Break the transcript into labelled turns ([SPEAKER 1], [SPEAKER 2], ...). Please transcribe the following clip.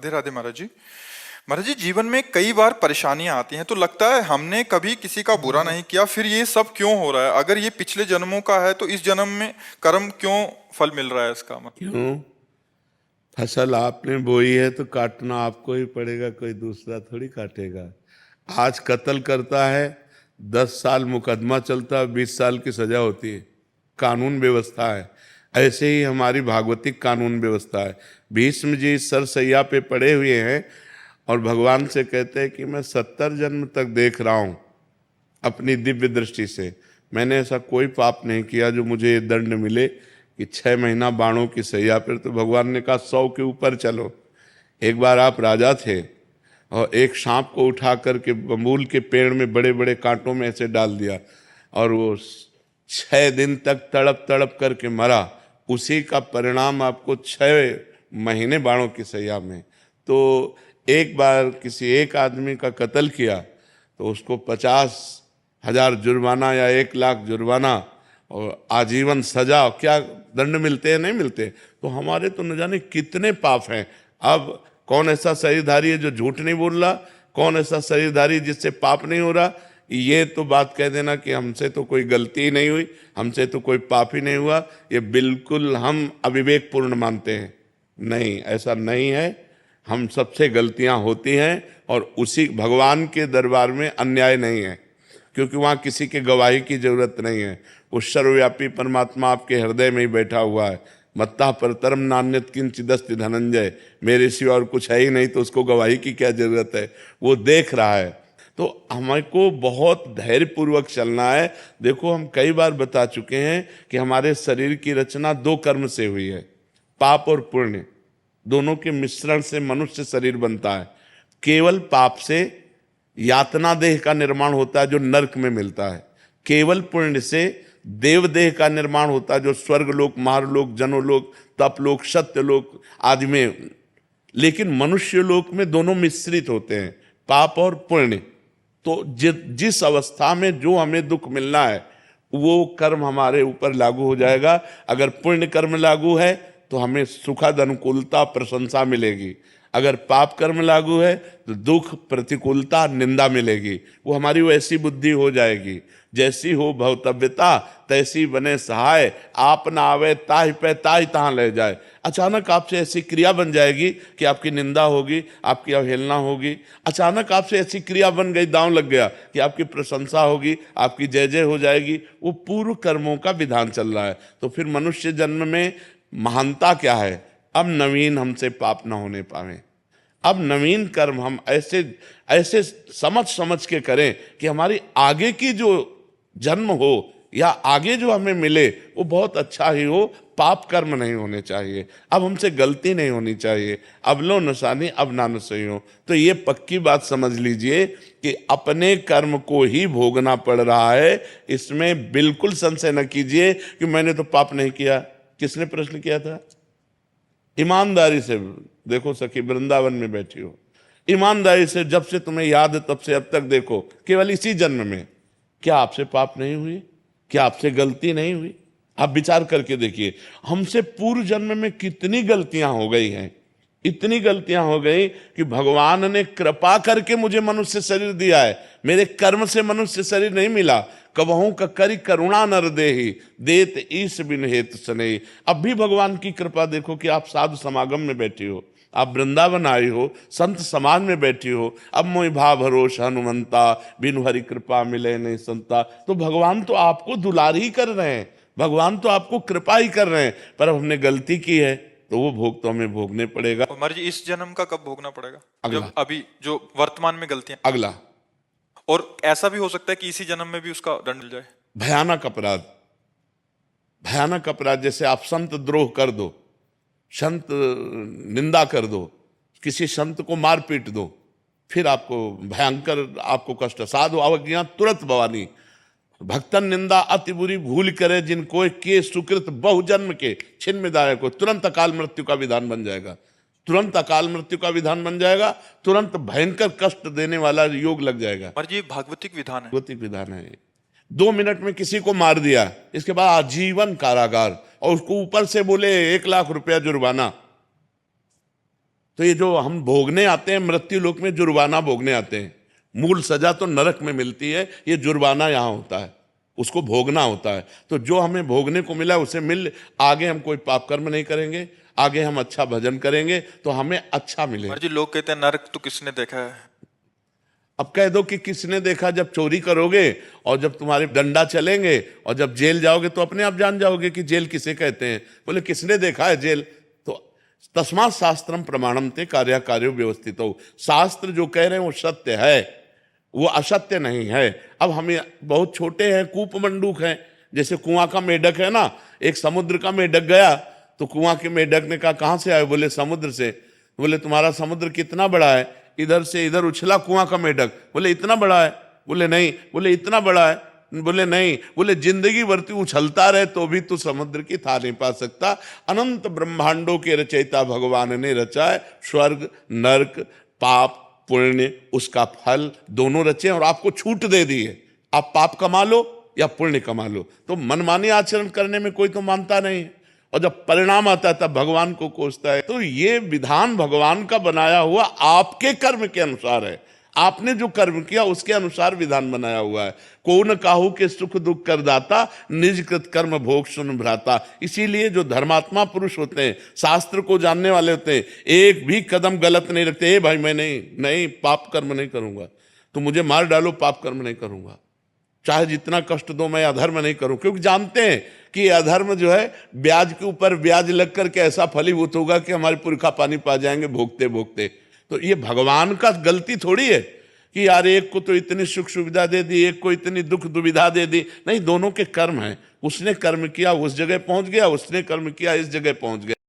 [SPEAKER 1] राधे राधे महाराज जी। महाराज जी, जीवन में कई बार परेशानियां आती हैं तो लगता है हमने कभी किसी का बुरा नहीं किया, फिर ये सब क्यों हो रहा है? अगर ये पिछले जन्मों का है तो इस जन्म में कर्म क्यों फल मिल रहा है इसका मतलब?
[SPEAKER 2] क्यों? फसल आपने बोई है तो काटना आपको ही पड़ेगा, कोई दूसरा थोड़ी काटेगा। आज कत्ल करता है, 10 साल मुकदमा चलता है, 20 साल की सजा होती है। कानून व्यवस्था है। ऐसे ही हमारी भागवतिक कानून व्यवस्था है। भीष्म जी सरसैया पे पड़े हुए हैं और भगवान से कहते हैं कि मैं 70 जन्म तक देख रहा हूं अपनी दिव्य दृष्टि से, मैंने ऐसा कोई पाप नहीं किया जो मुझे ये दंड मिले कि 6 महीना बाणों की सैया पर। तो भगवान ने कहा 100 के ऊपर चलो। एक बार आप राजा थे और एक सांप को उठा करके बबूल के पेड़ में बड़े बड़े कांटों में ऐसे डाल दिया और वो 6 दिन तक तड़प तड़प करके मरा। उसी का परिणाम आपको 6 महीने बाणों की सैया में। तो एक बार किसी एक आदमी का कत्ल किया तो उसको 50,000 जुर्माना या 1 लाख जुर्माना और आजीवन सजा, क्या दंड मिलते हैं? नहीं मिलते। तो हमारे तो न जाने कितने पाप हैं। अब कौन ऐसा शरीरधारी है जो झूठ नहीं बोल रहा? कौन ऐसा शरीरधारी जिससे पाप नहीं हो रहा? ये तो बात कह देना कि हमसे तो कोई गलती ही नहीं हुई, हमसे तो कोई पाप ही नहीं हुआ, ये बिल्कुल हम अविवेकपूर्ण मानते हैं। नहीं, ऐसा नहीं है। हम सबसे गलतियां होती हैं और उसी भगवान के दरबार में अन्याय नहीं है, क्योंकि वहाँ किसी के गवाही की जरूरत नहीं है। वो सर्वव्यापी परमात्मा आपके हृदय में ही बैठा हुआ है। मत्ता परतरम नान्यत किंचिदस्ति धनंजय, मेरे सिवा और कुछ है ही नहीं, तो उसको गवाही की क्या जरूरत है? वो देख रहा है। तो हमको बहुत धैर्यपूर्वक चलना है। देखो, हम कई बार बता चुके हैं कि हमारे शरीर की रचना 2 कर्म से हुई है, पाप और पुण्य। दोनों के मिश्रण से मनुष्य शरीर बनता है। केवल पाप से यातना देह का निर्माण होता है जो नरक में मिलता है। केवल पुण्य से देव देह का निर्माण होता है जो स्वर्ग लोक, महारलोक, जनोलोक, तपलोक, सत्यलोक आदि में। लेकिन मनुष्य लोक में दोनों मिश्रित होते हैं, पाप और पुण्य। तो जिस अवस्था में जो हमें दुख मिलना है वो कर्म हमारे ऊपर लागू हो जाएगा। अगर पुण्य कर्म लागू है तो हमें सुखद अनुकूलता प्रशंसा मिलेगी। अगर पाप कर्म लागू है तो दुख, प्रतिकूलता, निंदा मिलेगी। वो हमारी वैसी बुद्धि हो जाएगी, जैसी हो भवतव्यता तैसी बने सहाय, आप ना आवे ताहि पे ताहि तहाँ ले जाए। अचानक आपसे ऐसी क्रिया बन जाएगी कि आपकी निंदा होगी, आपकी अवहेलना होगी। अचानक आपसे ऐसी क्रिया बन गई, दांव लग गया, कि आपकी प्रशंसा होगी, आपकी जय जय हो जाएगी। वो पूर्व कर्मों का विधान चल रहा है। तो फिर मनुष्य जन्म में महानता क्या है? अब नवीन हमसे पाप न होने पावे। अब नवीन कर्म हम ऐसे ऐसे समझ समझ के करें कि हमारी आगे की जो जन्म हो या आगे जो हमें मिले वो बहुत अच्छा ही हो। पाप कर्म नहीं होने चाहिए। अब हमसे गलती नहीं होनी चाहिए। अब लो नसानी अब ना नसई हो। तो ये पक्की बात समझ लीजिए कि अपने कर्म को ही भोगना पड़ रहा है। इसमें बिल्कुल संशय न कीजिए कि मैंने तो पाप नहीं किया। किसने प्रश्न किया था? ईमानदारी से देखो सखी, वृंदावन में बैठी हो, ईमानदारी से जब से तुम्हें याद है तब से अब तक देखो, केवल इसी जन्म में क्या आपसे पाप नहीं हुई? क्या आपसे गलती नहीं हुई? आप विचार करके देखिए, हमसे पूर्व जन्म में कितनी गलतियां हो गई हैं। इतनी गलतियां हो गई कि भगवान ने कृपा करके मुझे मनुष्य शरीर दिया है। मेरे कर्म से मनुष्य शरीर नहीं मिला। कबहू का करी करुणा नर देहि, देत ईश बिन हेतु सनेहि। अब भी भगवान की कृपा देखो कि आप साधु समागम में बैठी हो, आप वृंदावन आई हो, संत समाज में बैठी हो। अब मोहि भाव भरोस हनुमंता, बिनु हरि कृपा मिले नहीं संता। तो भगवान तो आपको दुलार ही कर रहे हैं, भगवान तो आपको कृपा ही कर रहे हैं। पर हमने गलती की है तो वो भोग तो हमें भोगने पड़ेगा।
[SPEAKER 1] और महाराज जी, इस जन्म का कब भोगना पड़ेगा?
[SPEAKER 2] अगला।
[SPEAKER 1] जब अभी जो वर्तमान में गलतियां,
[SPEAKER 2] अगला।
[SPEAKER 1] और ऐसा भी हो सकता है कि इसी जन्म में भी उसका दंड मिल जाए।
[SPEAKER 2] भयानक अपराध, भयानक अपराध, जैसे आप संत द्रोह कर दो, संत निंदा कर दो, किसी संत को मार पीट दो, फिर आपको भयंकर आपको कष्ट। साधु अवज्ञा तुरंत भवानी, भक्तन निंदा अति बुरी भूल करे, जिनको के सुकृत बहुजन्म के छिन्न दायक को। तुरंत अकाल मृत्यु का विधान बन जाएगा, तुरंत अकाल मृत्यु का विधान बन जाएगा, तुरंत भयंकर कष्ट देने वाला योग लग जाएगा।
[SPEAKER 1] महाराज जी, भागवतिक विधान है।
[SPEAKER 2] भागवतिक विधान है। 2 मिनट में किसी को मार दिया, इसके बाद आजीवन कारागार, और उसको ऊपर से बोले 1 लाख रुपया जुर्माना। तो ये जो हम भोगने आते हैं मृत्यु लोक में, जुर्माना भोगने आते हैं, मूल सजा तो नरक में मिलती है, ये जुर्माना यहाँ होता है, उसको भोगना होता है। तो जो हमें भोगने को मिला उसे मिल, आगे हम कोई पाप कर्म नहीं करेंगे, आगे हम अच्छा भजन करेंगे तो हमें अच्छा मिलेगा।
[SPEAKER 1] महाराज जी लोग कहते हैं नरक तो किसने देखा है?
[SPEAKER 2] अब कह दो कि किसने देखा, जब चोरी करोगे और जब तुम्हारे डंडा चलेंगे और जब जेल जाओगे तो अपने आप जान जाओगे कि जेल किसे कहते हैं। बोले किसने देखा है जेल? तो तस्मात् शास्त्रम प्रमाणम ते कार्य कार्यो व्यवस्थित हो, शास्त्र जो कह रहे हैं वो सत्य है, वो असत्य नहीं है। अब हम बहुत छोटे हैं, कूप मंडूक हैं, जैसे कुआं का मेढक है ना, एक समुद्र का मेढक गया तो कुआं के मेढक ने कहा कहां से आए? बोले समुद्र से। बोले तुम्हारा समुद्र कितना बड़ा है? इधर से इधर उछला कुआं का मेढक। बोले इतना बड़ा है? बोले नहीं। बोले इतना बड़ा है? बोले नहीं। बोले जिंदगी भर तू उछलता रहे तो भी तू समुद्र की था नहीं पा सकता। अनंत ब्रह्मांडों के रचयिता भगवान ने रचा है, स्वर्ग नरक पाप पुण्य उसका फल दोनों रचे और आपको छूट दे दी है, आप पाप कमा लो या पुण्य कमा लो। तो मनमानी आचरण करने में कोई तो मानता नहीं है, और जब परिणाम आता है तब भगवान को कोसता है। तो ये विधान भगवान का बनाया हुआ आपके कर्म के अनुसार है, आपने जो कर्म किया उसके अनुसार विधान बनाया हुआ है। को न काहू के सुख दुख कर दाता, निज कृत कर्म भोग सुन भ्राता। इसीलिए जो धर्मात्मा पुरुष होते हैं, शास्त्र को जानने वाले होते हैं, एक भी कदम गलत नहीं रखते। ए भाई मैं नहीं पाप कर्म नहीं करूंगा, तो मुझे मार डालो पाप कर्म नहीं करूंगा, चाहे जितना कष्ट दो मैं अधर्म नहीं करूं, क्योंकि जानते हैं कि अधर्म जो है ब्याज के ऊपर ब्याज लग करके ऐसा फलीभूत होगा कि हमारे पुरखा पानी पा जाएंगे भोगते भोगते। तो ये भगवान का गलती थोड़ी है कि यार एक को तो इतनी सुख सुविधा दे दी, एक को इतनी दुख दुविधा दे दी। नहीं, दोनों के कर्म हैं। उसने कर्म किया उस जगह पहुंच गया, उसने कर्म किया इस जगह पहुंच गया।